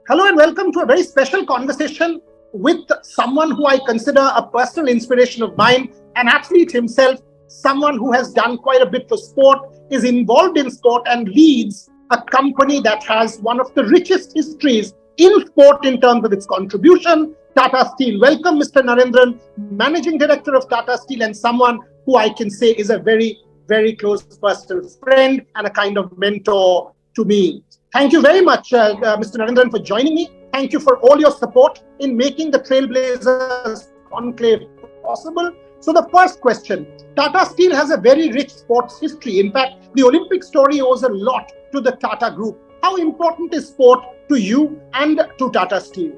Hello and welcome to a very special conversation with someone who I consider a personal inspiration of mine, an athlete himself, someone who has done quite a bit for sport, is involved in sport and leads a company that has one of the richest histories in sport in terms of its contribution, Tata Steel. Welcome, Mr. Narendran, Managing Director of Tata Steel, and someone who I can say is a very, very close personal friend and a kind of mentor to me. Thank you very much, Mr. Narendran, for joining me. Thank you for all your support in making the Trailblazers conclave possible. So the first question, Tata Steel has a very rich sports history. In fact, the Olympic story owes a lot to the Tata Group. How important is sport to you and to Tata Steel?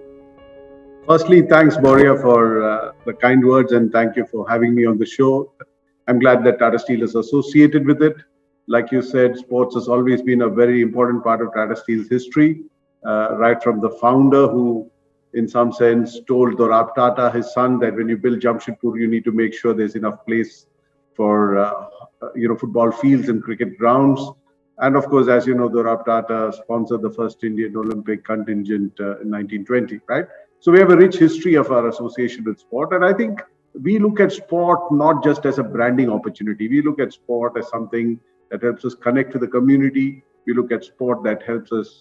Firstly, thanks, Boria, for the kind words, and thank you for having me on the show. I'm glad that Tata Steel is associated with it. Like you said, sports has always been a very important part of Tata Steel's history, right from the founder who, in some sense, told Dorab Tata, his son, that when you build Jamshedpur, you need to make sure there's enough place for football fields and cricket grounds. And of course, as you know, Dorab Tata sponsored the first Indian Olympic contingent in 1920, right? So we have a rich history of our association with sport. And I think we look at sport not just as a branding opportunity. We look at sport as something that helps us connect to the community. We look at sport that helps us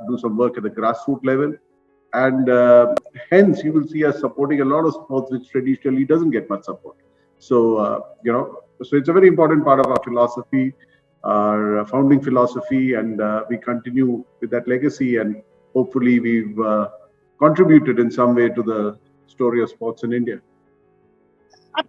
do some work at the grassroots level. And hence, you will see us supporting a lot of sports which traditionally doesn't get much support. So, so it's a very important part of our philosophy, our founding philosophy, and we continue with that legacy. And hopefully we've contributed in some way to the story of sports in India.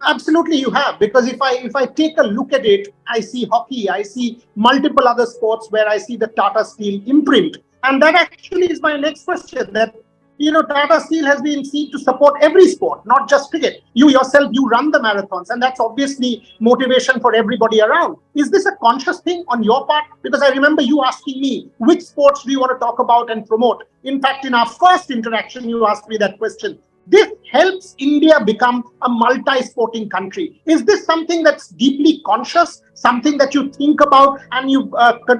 Absolutely, you have, because if I take a look at it, I see hockey, I see multiple other sports where I see the Tata Steel imprint, and that actually is my next question. That Tata Steel has been seen to support every sport, not just cricket. You yourself, you run the marathons, and that's obviously motivation for everybody around. Is this a conscious thing on your part? Because I remember you asking me, which sports do you want to talk about and promote? In fact, in our first interaction, you asked me that question. This helps India become a multi-sporting country. Is this something that's deeply conscious, something that you think about and you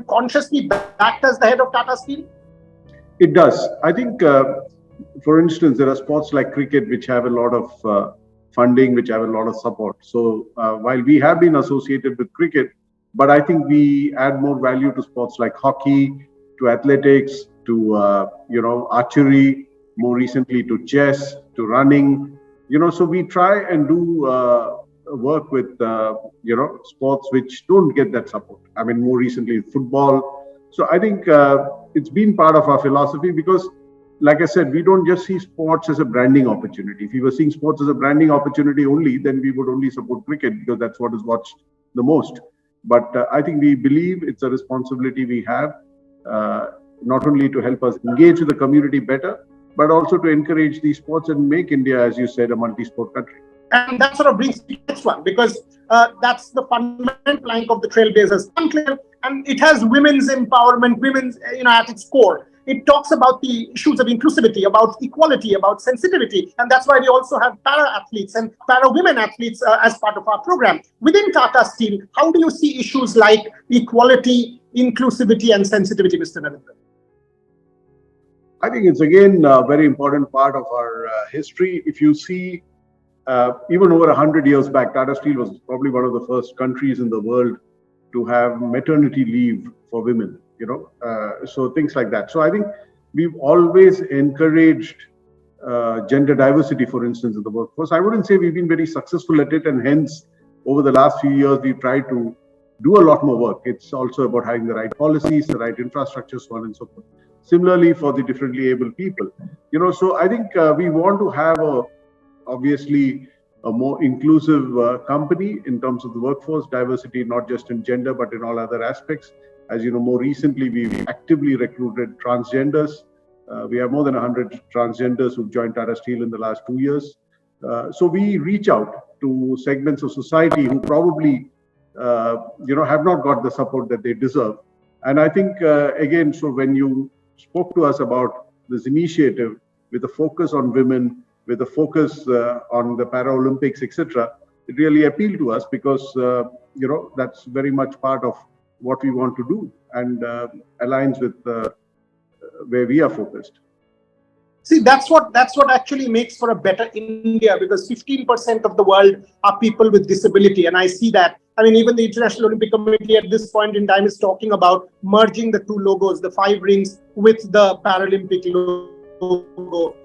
consciously backed as the head of Tata Steel? It does. I think, for instance, there are sports like cricket which have a lot of funding, which have a lot of support. So while we have been associated with cricket, but I think we add more value to sports like hockey, to athletics, to archery, more recently to chess, to running, so we try and do work with, sports which don't get that support. I mean, more recently, football. So I think it's been part of our philosophy because, like I said, we don't just see sports as a branding opportunity. If we were seeing sports as a branding opportunity only, then we would only support cricket because that's what is watched the most. But I think we believe it's a responsibility we have, not only to help us engage with the community better, but also to encourage these sports and make India, as you said, a multi-sport country. And that sort of brings me to the next one, because that's the fundamental plank of the Trailblazers. And it has women's empowerment, women's, at its core. It talks about the issues of inclusivity, about equality, about sensitivity. And that's why we also have para-athletes and para-women athletes as part of our program. Within Tata Steel, how do you see issues like equality, inclusivity, and sensitivity, Mr. Narendran? I think it's again a very important part of our history. If you see, even over 100 years back, Tata Steel was probably one of the first countries in the world to have maternity leave for women, so things like that. So I think we've always encouraged gender diversity, for instance, in the workforce. I wouldn't say we've been very successful at it, and hence, over the last few years, we've tried to do a lot more work. It's also about having the right policies, the right infrastructure, so on and so forth. Similarly, for the differently able people, so I think we want to have obviously a more inclusive company in terms of the workforce diversity, not just in gender, but in all other aspects. As you know, more recently, we've actively recruited transgenders. We have more than 100 transgenders who've joined Tata Steel in the last 2 years. So we reach out to segments of society who probably, have not got the support that they deserve. And I think, again, so when you spoke to us about this initiative with a focus on women, with a focus on the Paralympics, etc., it really appealed to us because, that's very much part of what we want to do and aligns with where we are focused. See, that's what actually makes for a better India, because 15% of the world are people with disability, and I see that. I mean, even the International Olympic Committee at this point in time is talking about merging the two logos, the 5 rings with the Paralympic logo.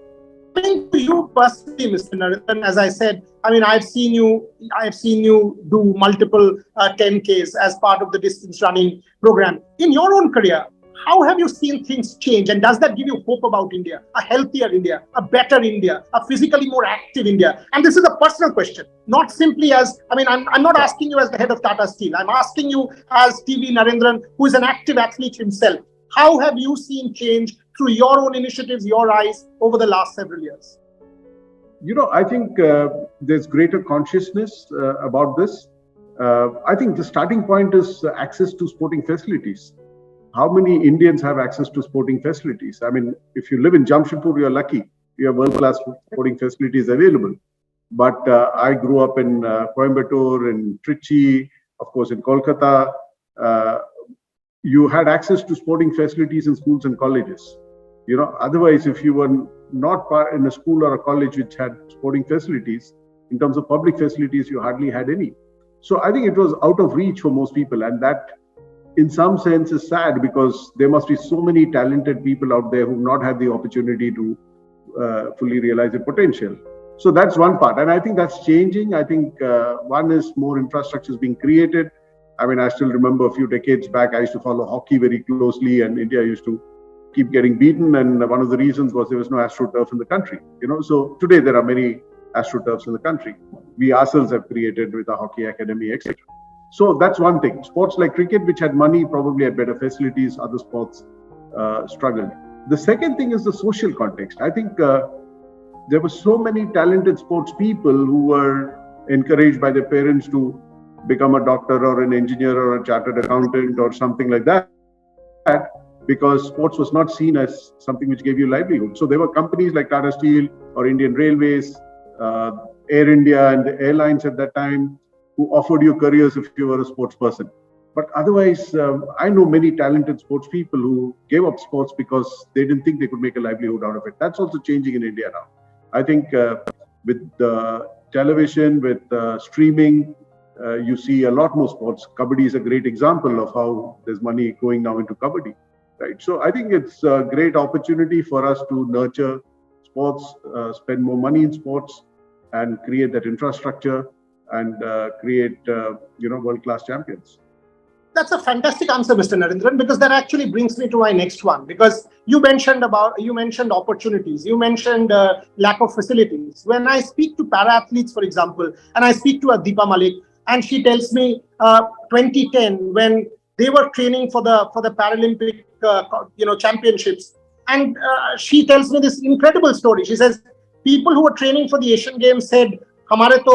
Coming to you personally, Mr. Narendran, as I said, I mean, I've seen you do multiple 10Ks as part of the distance running program. In your own career, how have you seen things change? And does that give you hope about India, a healthier India, a better India, a physically more active India? And this is a personal question, not simply as, I mean, I'm not asking you as the head of Tata Steel. I'm asking you as TV Narendran, who is an active athlete himself. How have you seen change through your own initiatives, your eyes, over the last several years? I think there's greater consciousness about this. I think the starting point is access to sporting facilities. How many Indians have access to sporting facilities? I mean, if you live in Jamshedpur, you're lucky. You have world-class sporting facilities available. But I grew up in Coimbatore, in Trichy, of course, in Kolkata. You had access to sporting facilities in schools and colleges. Otherwise, if you were not in a school or a college which had sporting facilities, in terms of public facilities, you hardly had any. So I think it was out of reach for most people, and that in some sense is sad, because there must be so many talented people out there who've not had the opportunity to fully realize their potential. So that's one part, and I think that's changing. I think one is more infrastructure is being created. I mean, I still remember a few decades back, I used to follow hockey very closely, and India used to keep getting beaten, and one of the reasons was there was no AstroTurf in the country. So today there are many AstroTurfs in the country. We ourselves have created with our hockey academy, etc. So that's one thing. Sports like cricket, which had money, probably had better facilities. Other sports struggled. The second thing is the social context. I think there were so many talented sports people who were encouraged by their parents to become a doctor or an engineer or a chartered accountant or something like that, because sports was not seen as something which gave you livelihood. So there were companies like Tata Steel or Indian Railways, Air India and the airlines at that time, who offered you careers if you were a sports person. But otherwise, I know many talented sports people who gave up sports because they didn't think they could make a livelihood out of it. That's also changing in India now. I think with television, with streaming, you see a lot more sports. Kabaddi is a great example of how there's money going now into Kabaddi, right? So I think it's a great opportunity for us to nurture sports, spend more money in sports, and create that infrastructure and create world-class champions. That's a fantastic answer, Mr. Narendran, because that actually brings me to my next one. Because you mentioned opportunities, you mentioned lack of facilities. When I speak to para athletes, for example, and I speak to Deepa Malik, and she tells me 2010 when they were training for the Paralympic championships, and she tells me this incredible story. She says people who were training for the Asian Games said, हमारे तो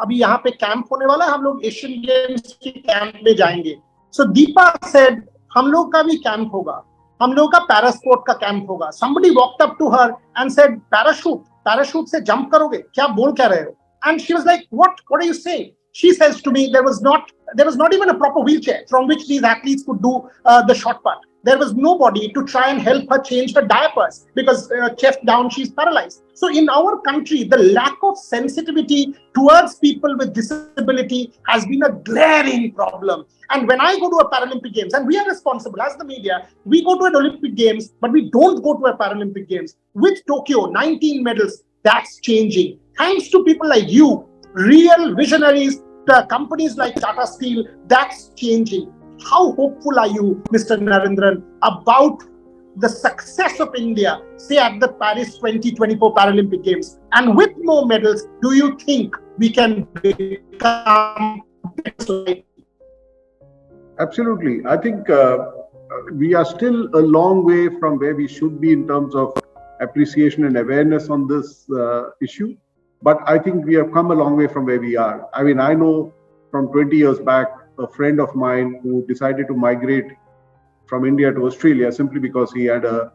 अभी यहाँ पे camp होने वाला है, हम लोग एशियन गेम्स के कैंप में जाएंगे. So Deepa said, हम लोग का भी कैंप होगा, हम लोग का पैरा स्पोर्ट का कैंप होगा. Somebody walked up to her and said, parachute से jump करोगे, क्या बोल क्या रहे हो? And she was like, what are you saying? She says to me, there was not even a proper wheelchair from which these athletes could do the short put. There was nobody to try and help her change her diapers because chest down, she's paralyzed. So in our country, the lack of sensitivity towards people with disability has been a glaring problem. And when I go to a Paralympic Games, and we are responsible as the media, we go to an Olympic Games, but we don't go to a Paralympic Games. With Tokyo, 19 medals, that's changing. Thanks to people like you, real visionaries, the companies like Tata Steel, that's changing. How hopeful are you, Mr. Narendran, about the success of India, say at the Paris 2024 Paralympic Games? And with more medals, do you think we can become better? Absolutely. I think we are still a long way from where we should be in terms of appreciation and awareness on this issue. But I think we have come a long way from where we are. I mean, I know from 20 years back, a friend of mine who decided to migrate from India to Australia simply because he had a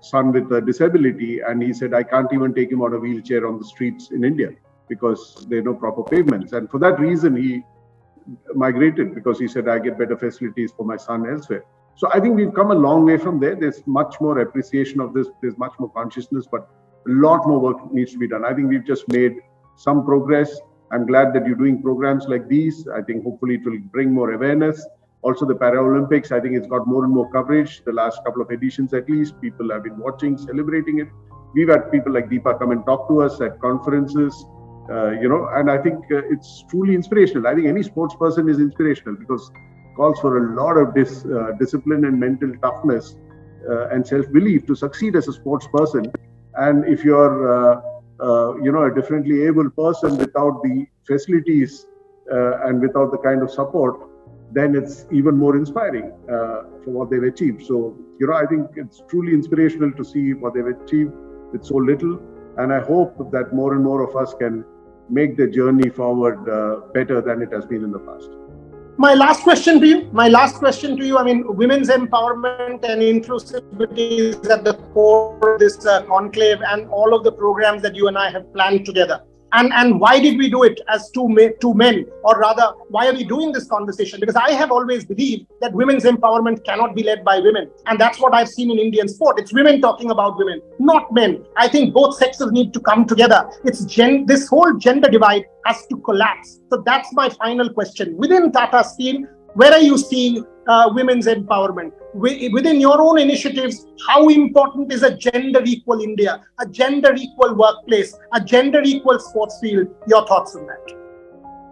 son with a disability. And he said, I can't even take him on a wheelchair on the streets in India because there are no proper pavements. And for that reason, he migrated, because he said, I get better facilities for my son elsewhere. So I think we've come a long way from there. There's much more appreciation of this. There's much more consciousness, but a lot more work needs to be done. I think we've just made some progress. I'm glad that you're doing programs like these. I think hopefully it will bring more awareness. Also the Paralympics, I think it's got more and more coverage. The last couple of editions at least, people have been watching, celebrating it. We've had people like Deepa come and talk to us at conferences, and I think it's truly inspirational. I think any sports person is inspirational because it calls for a lot of discipline and mental toughness and self-belief to succeed as a sports person. And if you're, a differently able person without the facilities and without the kind of support, then it's even more inspiring for what they've achieved. So, I think it's truly inspirational to see what they've achieved with so little. And I hope that more and more of us can make the journey forward better than it has been in the past. My last question to you. I mean, women's empowerment and inclusivity is at the core of this conclave and all of the programs that you and I have planned together. And why did we do it as two men? Or rather, why are we doing this conversation? Because I have always believed that women's empowerment cannot be led by women. And that's what I've seen in Indian sport. It's women talking about women, not men. I think both sexes need to come together. This whole gender divide has to collapse. So that's my final question. Within Tata Steel, where are you seeing women's empowerment? Within your own initiatives, how important is a gender equal India, a gender equal workplace, a gender equal sports field? Your thoughts on that?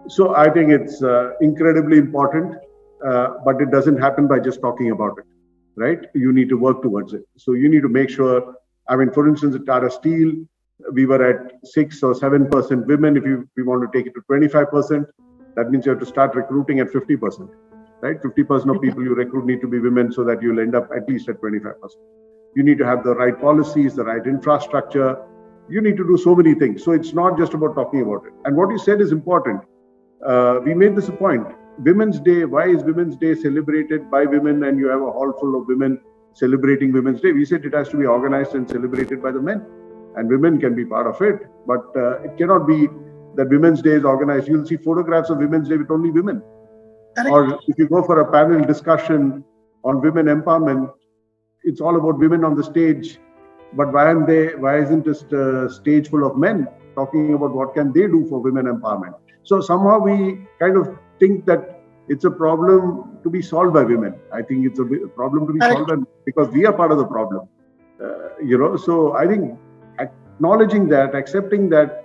So I think it's incredibly important, but it doesn't happen by just talking about it, right? You need to work towards it. So you need to make sure, for instance, at Tata Steel, we were at 6 or 7% women. If we want to take it to 25%, that means you have to start recruiting at 50%. Right? 50% of people you recruit need to be women so that you'll end up at least at 25%. You need to have the right policies, the right infrastructure. You need to do so many things. So it's not just about talking about it. And what you said is important. We made this a point. Women's Day, why is Women's Day celebrated by women and you have a hall full of women celebrating Women's Day? We said it has to be organized and celebrated by the men. And women can be part of it. But it cannot be that Women's Day is organized. You'll see photographs of Women's Day with only women. Or if you go for a panel discussion on women empowerment, it's all about women on the stage. But why isn't it a stage full of men talking about what can they do for women empowerment? So somehow we kind of think that it's a problem to be solved by women. I think it's a problem to be solved because we are part of the problem. So I think acknowledging that, accepting that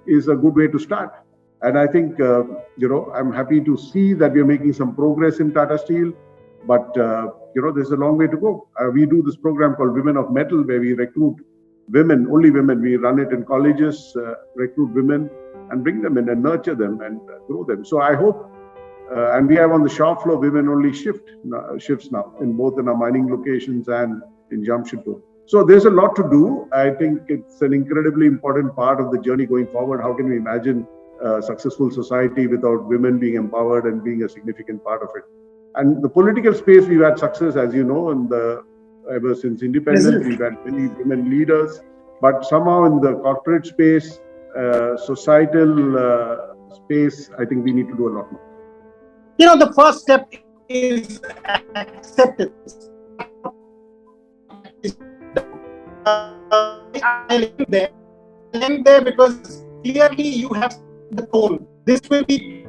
is a good way to start. And I think, I'm happy to see that we are making some progress in Tata Steel, but, there's a long way to go. We do this program called Women of Metal, where we recruit women, only women. We run it in colleges, recruit women and bring them in and nurture them and grow them. So I hope, and we have on the shop floor, women only shifts now, in both in our mining locations and in Jamshedpur. So there's a lot to do. I think it's an incredibly important part of the journey going forward. How can we imagine a successful society without women being empowered and being a significant part of it? And the political space, we've had success, as you know, ever since independence, we've had many women leaders. But somehow in the corporate space, societal space, I think we need to do a lot more. The first step is acceptance. I am there because clearly you have the tone. This will be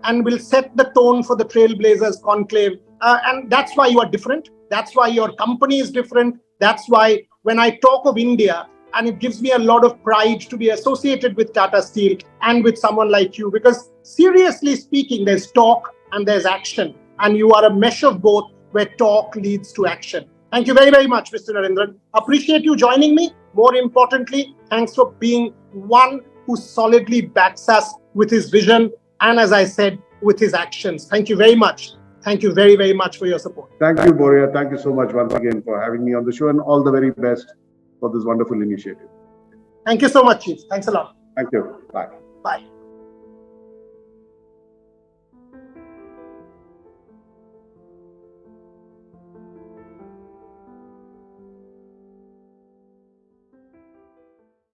and will set the tone for the Trailblazers conclave. And that's why you are different. That's why your company is different. That's why when I talk of India, and it gives me a lot of pride to be associated with Tata Steel and with someone like you, because seriously speaking, there's talk and there's action. And you are a mesh of both where talk leads to action. Thank you very, very much, Mr. Narendran. Appreciate you joining me. More importantly, thanks for being one who solidly backs us with his vision and, as I said, with his actions. Thank you very much. Thank you very, very much for your support. Thank you, Boria. Thank you so much once again for having me on the show, and all the very best for this wonderful initiative. Thank you so much, Chief. Thanks a lot. Thank you. Bye. Bye.